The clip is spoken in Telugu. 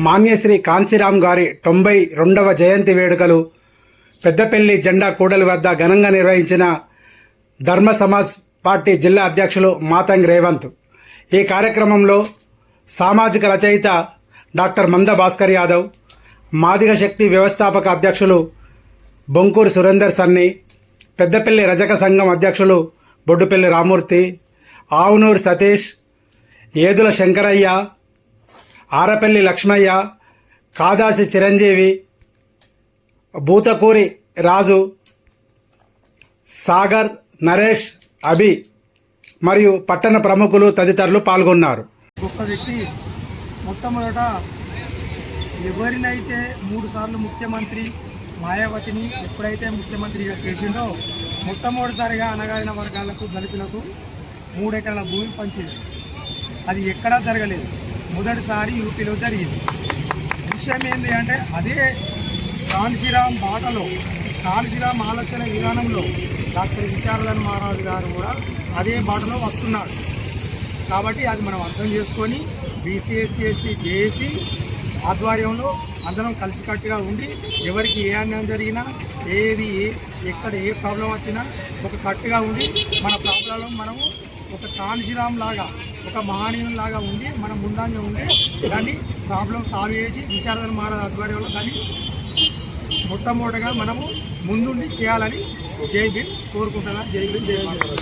మాన్యశ్రీ కాంశీరాం గారి 92వ జయంతి వేడుకలు పెద్దపల్లి జెండా కూడలి వద్ద ఘనంగా నిర్వహించిన ధర్మ సమాజ్ పార్టీ జిల్లా అధ్యక్షులు మాతంగ్ రేవంత్. ఈ కార్యక్రమంలో సామాజిక రచయిత డాక్టర్ మంద భాస్కర్ యాదవ్, మాదిగ శక్తి వ్యవస్థాపక అధ్యక్షులు బొంకూరు సురేందర్ సన్ని, పెద్దపల్లి రజక సంఘం అధ్యక్షులు బొడ్డుపల్లి రామూర్తి, ఆవునూరు సతీష్, ఏదుల శంకరయ్య, ఆరపల్లి లక్ష్మయ్య, కాదాసి చిరంజీవి, బూతకూరి రాజు, సాగర్, నరేష్, అభి మరియు పట్టణ ప్రముఖులు తదితరులు పాల్గొన్నారు. గొప్ప వ్యక్తి మొట్టమొదట ఎవరినైతే 3 సార్లు ముఖ్యమంత్రి మాయావతిని ఎప్పుడైతే ముఖ్యమంత్రిగా చేసిందో మొట్టమొదటిసారిగా అణగారిన వర్గాలకు దళితులకు 3 ఎకరాల భూమి పంచింది. అది ఎక్కడా జరగలేదు, మొదటిసారి యూపీలో జరిగింది. విషయం ఏంటి అంటే అదే కాంశీరాం బాటలో, కాంశీరాం ఆలోచన విధానంలో డాక్టర్ విశారదన్ మహారాజు గారు కూడా అదే బాటలో వస్తున్నారు. కాబట్టి అది మనం అర్థం చేసుకొని బీసీ ఎస్సీ ఎస్టీ జేఏసీ ఆధ్వర్యంలో అందరం కలిసికట్టుగా ఉండి ఎవరికి ఏ అన్యాయం జరిగినా ఎక్కడ ఏ ప్రాబ్లం వచ్చినా ఒక కట్టుగా ఉండి మన ప్రాబ్లంలో మనము ఒక కాంశీరాం లాగా ఒక మహనీయుని లాగా ఉండి మనం ముందంగా ఉండి దాన్ని ప్రాబ్లం సాల్వ్ చేసి విశారదన్ మహారాజ్ ఆధ్వర్యంలో దాన్ని మొట్టమొదటిగా మనము ముందుండి చేయాలని జై భీమ్ కోరుకుంటున్నాను. జై భీమ్, జై భారత్.